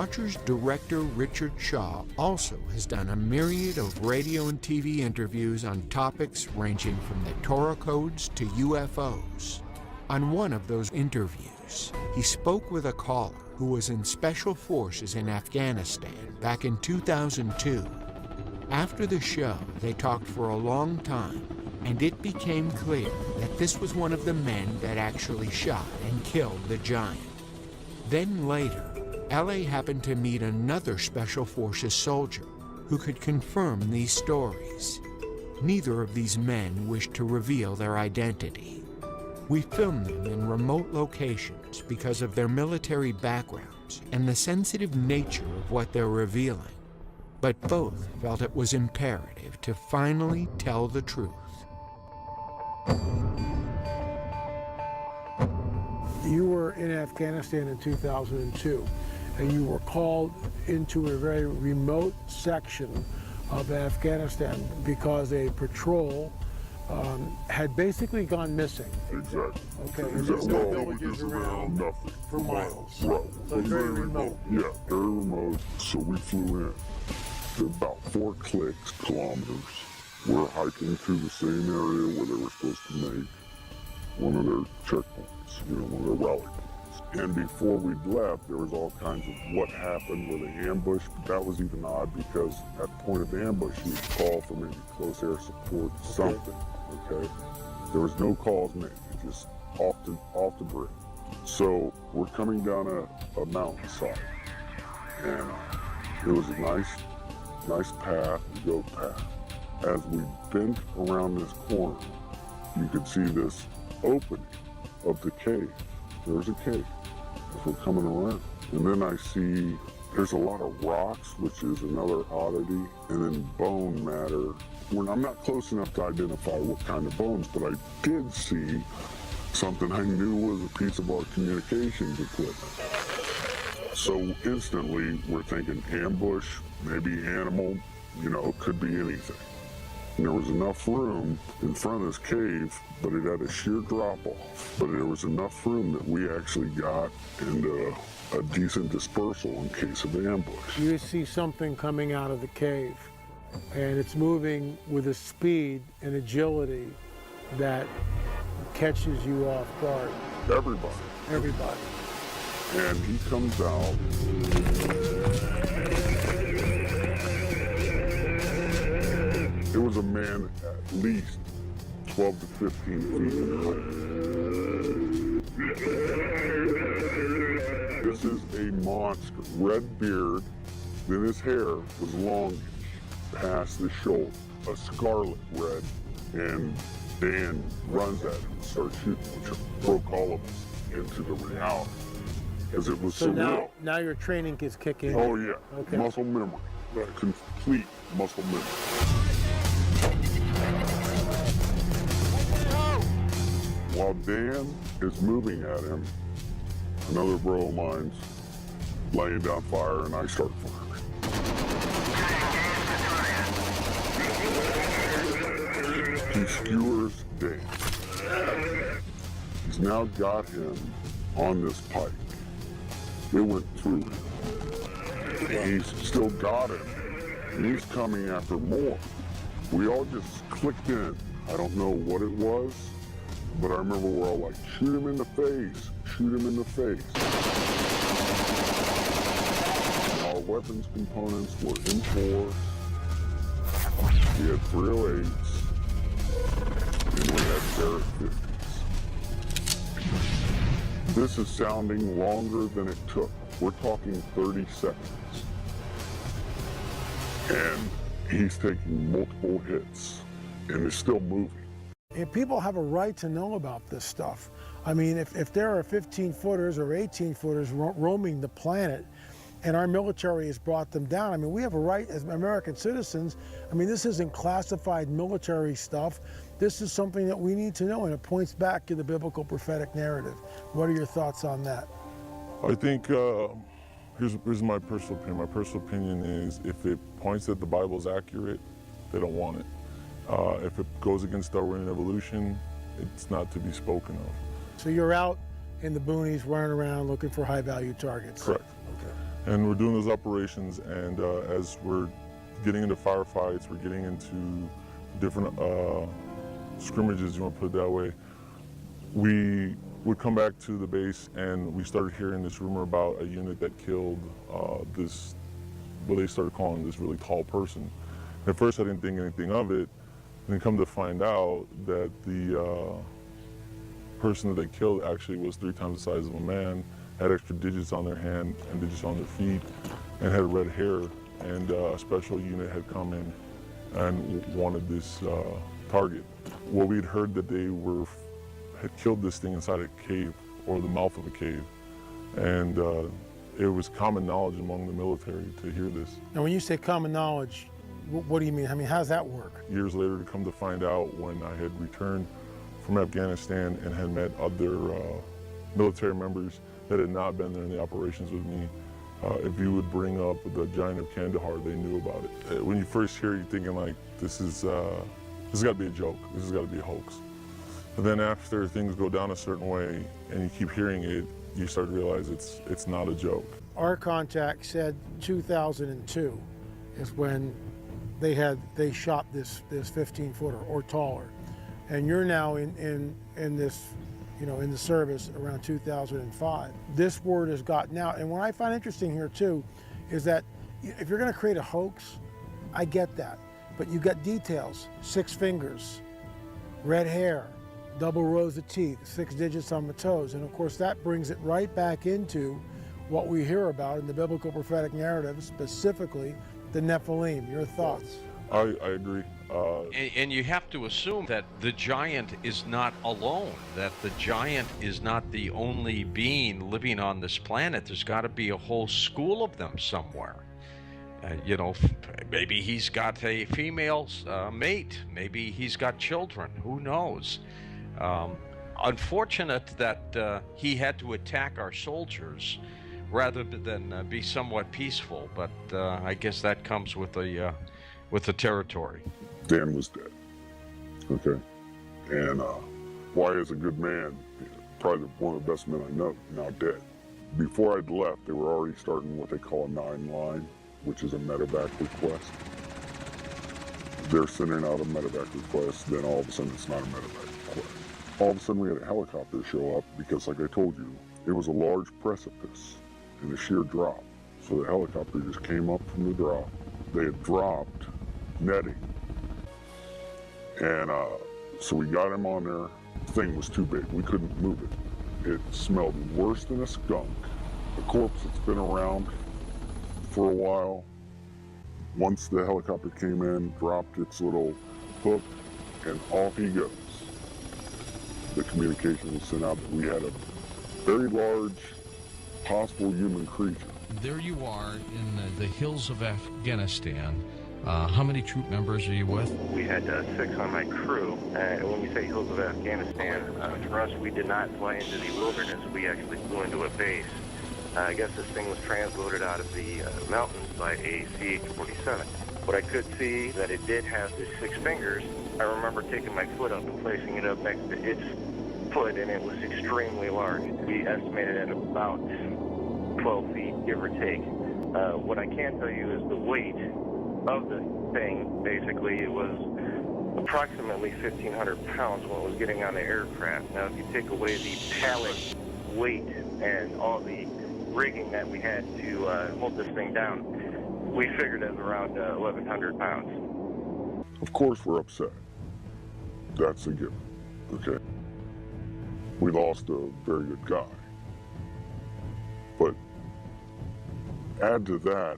Watcher's director Richard Shaw also has done a myriad of radio and TV interviews on topics ranging from the Torah codes to UFOs. On one of those interviews, he spoke with a caller who was in Special Forces in Afghanistan back in 2002. After the show, they talked for a long time, and it became clear that this was one of the men that actually shot and killed the giant. Then later, L.A. happened to meet another Special Forces soldier who could confirm these stories. Neither of these men wished to reveal their identity. We filmed them in remote locations because of their military backgrounds and the sensitive nature of what they're revealing. But both felt it was imperative to finally tell the truth. You were in Afghanistan in 2002, and you were called into a very remote section of Afghanistan because a patrol had basically gone missing. Exactly. Okay. Exactly. No villages around, nothing. For miles. Right. So very remote. Yeah, very remote. So we flew in. To about 4 kilometers. We're hiking through the same area where they were supposed to make one of their checkpoints, one of their rally points. And before we left, there was all kinds of what happened with the ambush. But that was even odd because at the point of ambush, you would call for maybe close air support, something. Okay. There was no calls made, just off the grid. So we're coming down a mountainside, and it was a nice path, goat path. As we bent around this corner, you could see this opening of the cave. There's a cave as we're coming around. And then I see there's a lot of rocks, which is another oddity, and then bone matter. When I'm not close enough to identify what kind of bones, but I did see something I knew was a piece of our communications equipment. So instantly we're thinking ambush, maybe animal, it could be anything. And there was enough room in front of this cave, but it had a sheer drop-off. But there was enough room that we actually got into a decent dispersal in case of ambush. You see something coming out of the cave, and it's moving with a speed and agility that catches you off guard. Everybody. And he comes out. It was a man at least 12 to 15 feet in height. This is a monster. Red beard, then his hair was longish past the shoulder, a scarlet red, and Dan runs at him and starts shooting, which broke all of us into the reality. Because it was so surreal. Now your training is kicking. Oh yeah, okay. Muscle memory, complete muscle memory. While Dan is moving at him, another bro of mine's laying down fire, and I start firing. He skewers Dan. He's now got him on this pike. It went through him. And he's still got him. And he's coming after more. We all just clicked in. I don't know what it was, but I remember we're all like, shoot him in the face, shoot him in the face. And our weapons components were in force. We had 308s, and we had Barrett 50s. This is sounding longer than it took. We're talking 30 seconds. And he's taking multiple hits, and is still moving. And people have a right to know about this stuff. I mean, if there are 15-footers or 18-footers roaming the planet, and our military has brought them down, I mean, we have a right as American citizens. I mean, this isn't classified military stuff. This is something that we need to know, and it points back to the biblical prophetic narrative. What are your thoughts on that? I think, here's my personal opinion. My personal opinion is if it points that the Bible's accurate, they don't want it. If it goes against Darwinian evolution, it's not to be spoken of. So you're out in the boonies running around looking for high-value targets? Correct. Okay. And we're doing those operations, and as we're getting into firefights, we're getting into different scrimmages, you want to put it that way, we would come back to the base and we started hearing this rumor about a unit that killed this, what they started calling this really tall person. At first I didn't think anything of it, and then come to find out that the person that they killed actually was 3 times the size of a man, had extra digits on their hand and digits on their feet, and had red hair, and a special unit had come in and wanted this target. Well, we'd heard that they had killed this thing inside a cave, or the mouth of a cave, and it was common knowledge among the military to hear this. Now, when you say common knowledge, what do you mean? I mean, how does that work? Years later, to come to find out, when I had returned from Afghanistan and had met other military members that had not been there in the operations with me, if you would bring up the giant of Kandahar, they knew about it. When you first hear it, you're thinking like, this has got to be a joke. This has got to be a hoax. But then after things go down a certain way and you keep hearing it, you start to realize it's not a joke. Our contact said 2002 is when they shot this 15-footer or taller, and you're now in this, you know, in the service around 2005. This word has gotten out, and what I find interesting here too is that if you're going to create a hoax, I get that, but you got details: 6 fingers, red hair, double rows of teeth, 6 digits on the toes, and of course that brings it right back into what we hear about in the biblical prophetic narrative, specifically the Nephilim. Your thoughts? I agree. And you have to assume that the giant is not alone, that the giant is not the only being living on this planet. There's got to be a whole school of them somewhere. You know, maybe he's got a female mate, maybe he's got children, who knows? Unfortunate that he had to attack our soldiers rather than be somewhat peaceful, but I guess that comes with the territory. Dan was dead, okay? And Wyatt is a good man, probably one of the best men I know, now dead. Before I'd left, they were already starting what they call a 9-line, which is a medevac request. They're sending out a medevac request, then all of a sudden it's not a medevac request. All of a sudden we had a helicopter show up because, like I told you, it was a large precipice and a sheer drop. So the helicopter just came up from the drop. They had dropped netting. And so we got him on there. The thing was too big. We couldn't move it. It smelled worse than a skunk. A corpse that's been around for a while. Once the helicopter came in, dropped its little hook, and off he goes. The communication was sent out that we had a very large possible human creature. There you are in the hills of Afghanistan. How many troop members are you with? We had 6 on my crew. And when we say hills of Afghanistan, for us, we did not fly into the wilderness. We actually flew into a base. I guess this thing was transloaded out of the mountains by a CH-47. What I could see that it did have the 6 fingers. I remember taking my foot up and placing it up next to its foot, and it was extremely large. We estimated at about 12 feet, give or take. What I can tell you is the weight of the thing. Basically, it was approximately 1,500 pounds when it was getting on the aircraft. Now, if you take away the pallet weight and all the rigging that we had to hold this thing down, we figured it was around 1,100 pounds. Of course we're upset. That's a given, okay? We lost a very good guy. But add to that,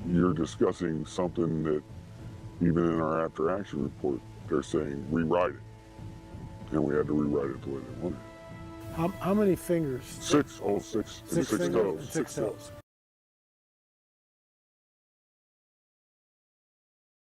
you're discussing something that even in our after-action report, they're saying rewrite it. And we had to rewrite it the way they wanted. How many fingers? 6 toes. 6 fingers and 6 toes.